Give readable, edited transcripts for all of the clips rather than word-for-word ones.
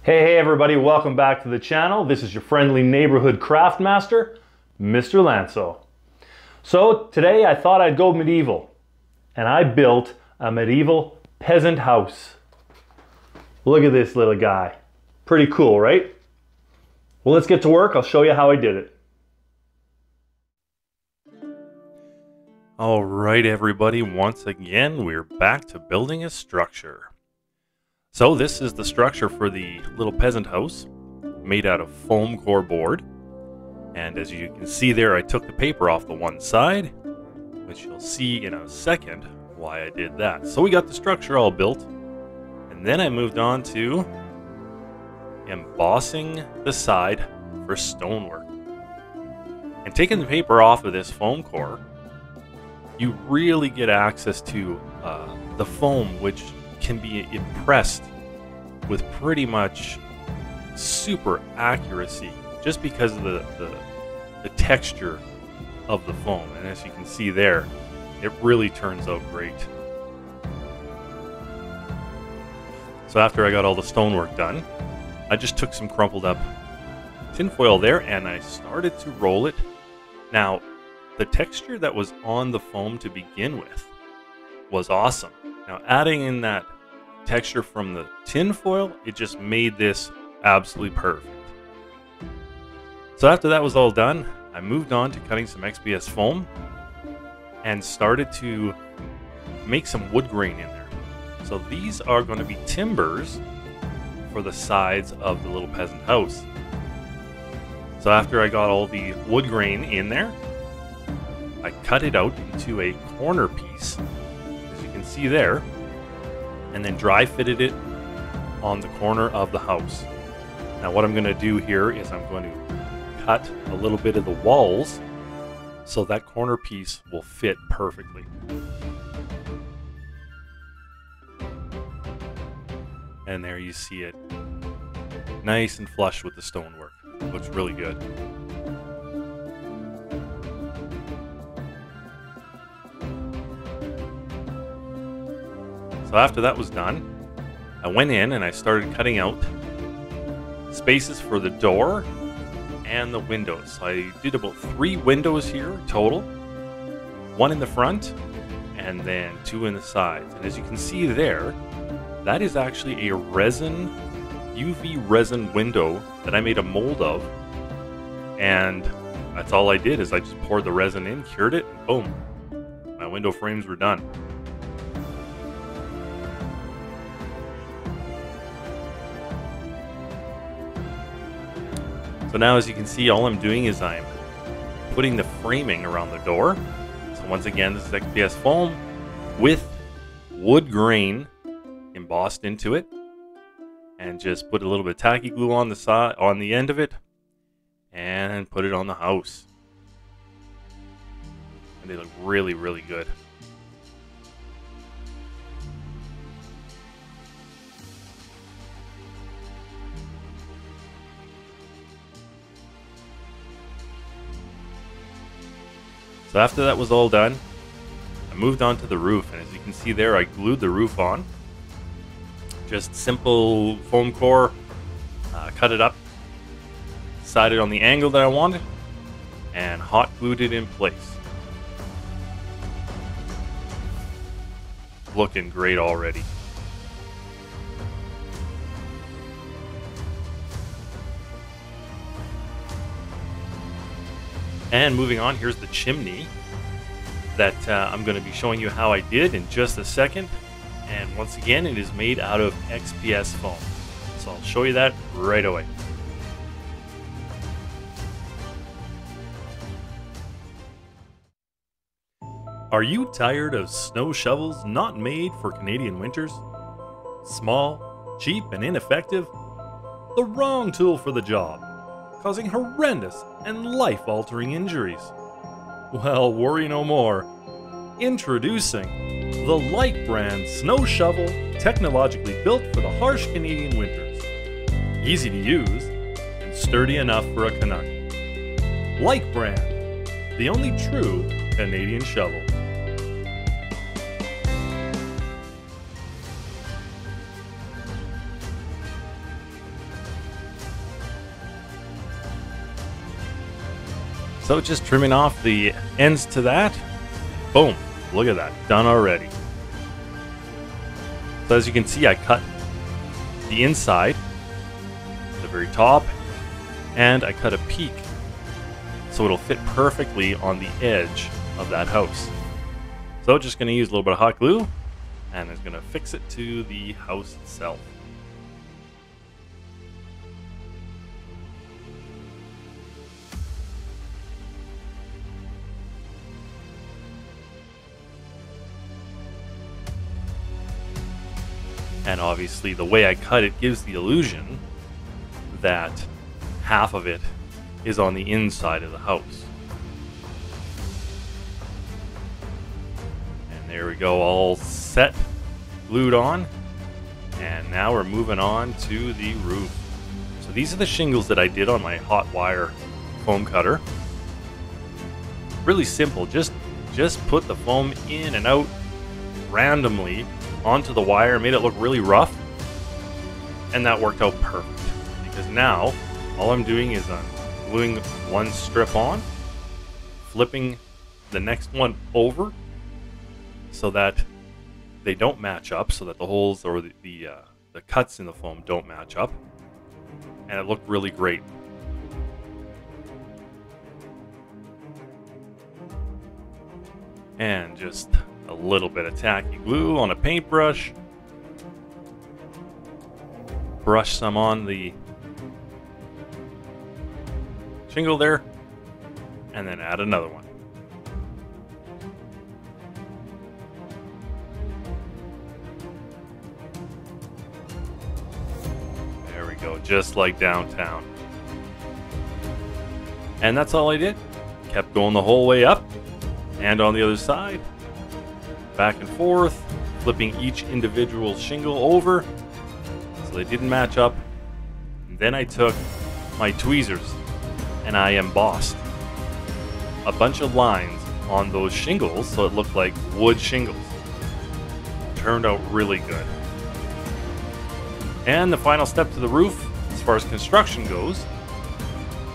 Hey everybody, welcome back to the channel. This is your friendly neighborhood craft master, Mr. Lanso. So today I thought I'd go medieval, and I built a medieval peasant house. Look at this little guy. Pretty cool, right? Well, let's get to work. I'll show you how I did it. All right, everybody, once again, we're back to building a structure. So this is the structure for the little peasant house, made out of foam core board. And as you can see there, I took the paper off the one side, which you'll see in a second why I did that. So we got the structure all built, and then I moved on to embossing the side for stonework. And taking the paper off of this foam core, you really get access to the foam, which can be impressed with pretty much super accuracy just because of the texture of the foam. And as you can see there, it really turns out great. So after I got all the stonework done, I just took some crumpled up tinfoil there and I started to roll it. Now, the texture that was on the foam to begin with was awesome. Now, adding in that texture from the tin foil, it just made this absolutely perfect. So after that was all done, I moved on to cutting some XPS foam and started to make some wood grain in there. So these are going to be timbers for the sides of the little peasant house. So after I got all the wood grain in there, I cut it out into a corner piece, as you can see there, and then dry fitted it on the corner of the house. Now what I'm going to do here is I'm going to cut a little bit of the walls so that corner piece will fit perfectly. And there you see it, nice and flush with the stonework. Looks really good. So after that was done, I went in and I started cutting out spaces for the door and the windows. So I did about 3 windows here total, 1 in the front and then 2 in the sides. And as you can see there, that is actually a resin, UV resin window that I made a mold of. And that's all I did is I just poured the resin in, cured it, and boom, my window frames were done. So now as you can see, all I'm doing is I'm putting the framing around the door. So once again, this is XPS foam with wood grain embossed into it. And just put a little bit of tacky glue on the side, on the end of it, and put it on the house. And they look really, really good. So after that was all done, I moved on to the roof, and as you can see there, I glued the roof on. Just simple foam core, cut it up, decided on the angle that I wanted, and hot glued it in place. Looking great already. And moving on, here's the chimney that I'm going to be showing you how I did in just a second. And once again, it is made out of XPS foam. So I'll show you that right away. Are you tired of snow shovels not made for Canadian winters? Small, cheap, and ineffective? The wrong tool for the job, causing horrendous and life-altering injuries. Well, worry no more. Introducing the Light brand snow shovel, technologically built for the harsh Canadian winters. Easy to use and sturdy enough for a Canuck. Light brand, the only true Canadian shovel. So just trimming off the ends to that. Boom. Look at that. Done already. So as you can see, I cut the inside, the very top, and I cut a peak so it'll fit perfectly on the edge of that house. So just going to use a little bit of hot glue, and it's going to fix it to the house itself. And obviously the way I cut it gives the illusion that half of it is on the inside of the house. And there we go, all set, glued on. And now we're moving on to the roof. So these are the shingles that I did on my hot wire foam cutter. Really simple, just put the foam in and out randomly onto the wire, made it look really rough, and that worked out perfect, because now all I'm doing is I'm gluing one strip on, flipping the next one over so that they don't match up, so that the holes or the cuts in the foam don't match up, and it looked really great. And just a little bit of tacky glue on a paintbrush. Brush some on the shingle there, and then add another one. There we go, just like downtown. And that's all I did. Kept going the whole way up, and on the other side. Back and forth, flipping each individual shingle over so they didn't match up. And then I took my tweezers and I embossed a bunch of lines on those shingles so it looked like wood shingles. Turned out really good. And the final step to the roof, as far as construction goes,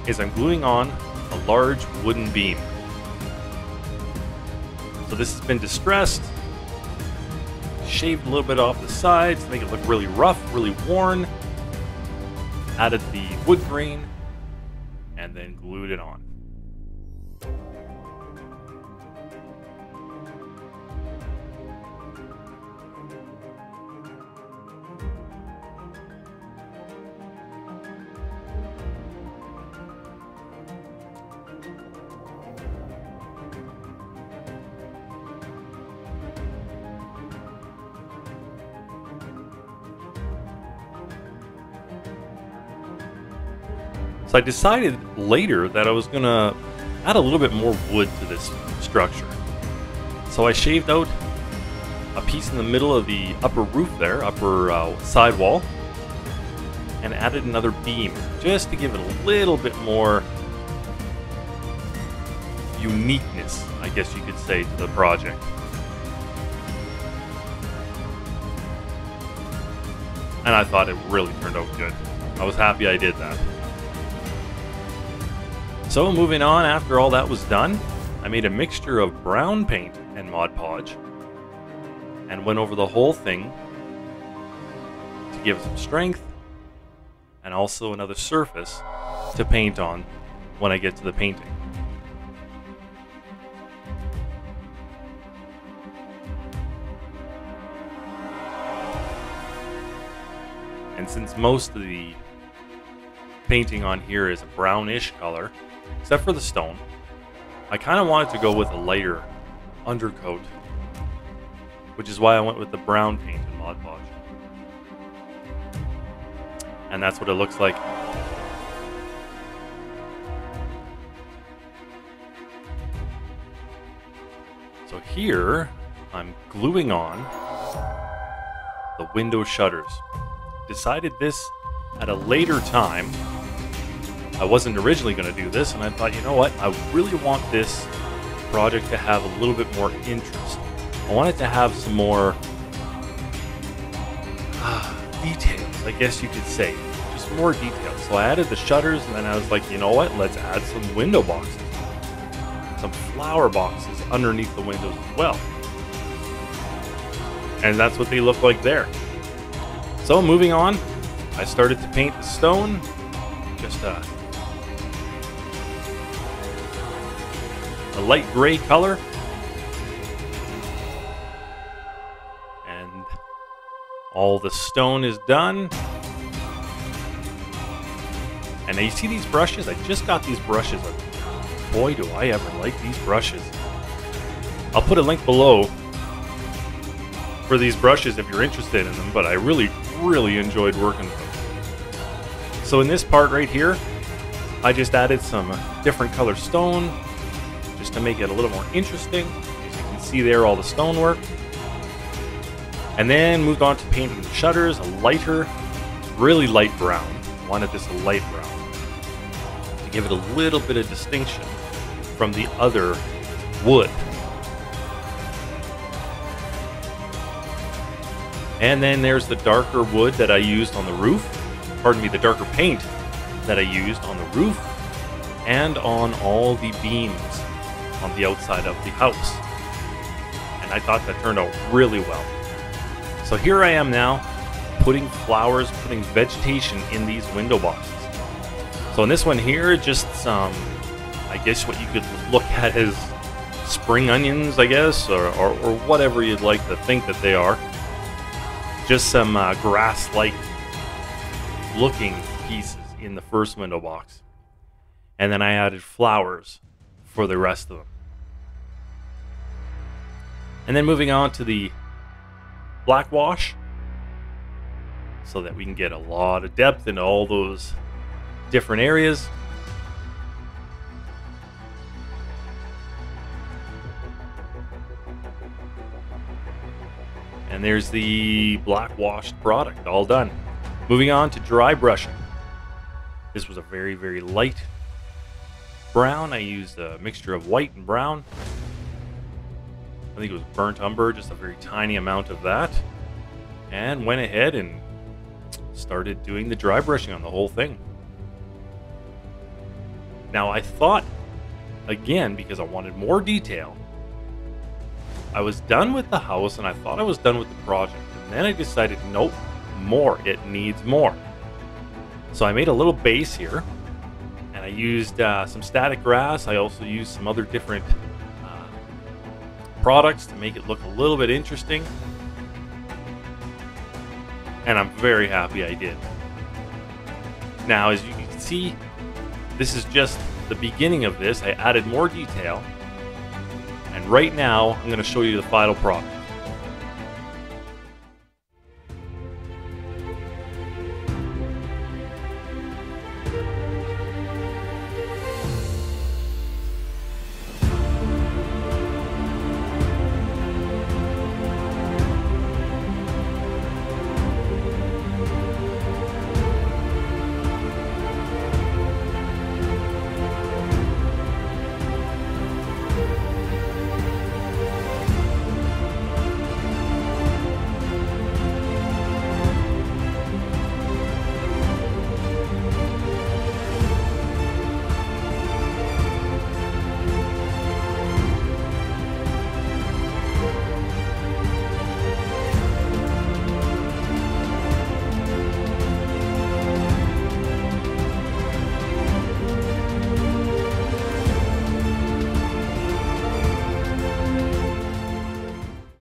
is I'm gluing on a large wooden beam. So this has been distressed, shaved a little bit off the sides to make it look really rough, really worn, added the wood grain, and then glued it on. So I decided later that I was going to add a little bit more wood to this structure. So I shaved out a piece in the middle of the upper roof there, upper side wall, and added another beam just to give it a little bit more uniqueness, I guess you could say, to the project. And I thought it really turned out good. I was happy I did that. So moving on, after all that was done, I made a mixture of brown paint and Mod Podge and went over the whole thing to give it some strength and also another surface to paint on when I get to the painting. And since most of the painting on here is a brownish color, except for the stone, I kind of wanted to go with a lighter undercoat, which is why I went with the brown paint and Mod Podge. And that's what it looks like. So here, I'm gluing on the window shutters. Decided this at a later time. I wasn't originally going to do this, and I thought, you know what, I really want this project to have a little bit more interest. I want it to have some more details, I guess you could say. Just more details. So I added the shutters, and then I was like, you know what, let's add some window boxes. some flower boxes underneath the windows as well. And that's what they look like there. So moving on, I started to paint the stone. Just a light gray color. And all the stone is done. And now you see these brushes? I just got these brushes. Boy, do I ever like these brushes. I'll put a link below for these brushes if you're interested in them, but I really enjoyed working with them. So in this part right here, I just added some different color stone just to make it a little more interesting. As you can see there, all the stonework. And then moved on to painting the shutters, a lighter, really light brown. I wanted this a light brown to give it a little bit of distinction from the other wood. And then there's the darker wood that I used on the roof. Pardon me, the darker paint that I used on the roof and on all the beams on the outside of the house. And I thought that turned out really well. So here I am now, putting flowers, putting vegetation in these window boxes. So in this one here, just some, I guess what you could look at as spring onions, I guess, or whatever you'd like to think that they are. Just some grass-like looking pieces in the first window box. And then I added flowers for the rest of them. And then moving on to the black wash so that we can get a lot of depth into all those different areas. And there's the black washed product all done. Moving on to dry brushing. This was a very light brown. I used a mixture of white and brown. I think it was burnt umber, just a very tiny amount of that. And went ahead and started doing the dry brushing on the whole thing. Now I thought, again, because I wanted more detail, I was done with the house and I thought I was done with the project. And then I decided, nope, more. It needs more. So I made a little base here and I used some static grass. I also used some other different products to make it look a little bit interesting. And I'm very happy I did. Now, as you can see, this is just the beginning of this. I added more detail. And right now, I'm going to show you the final product.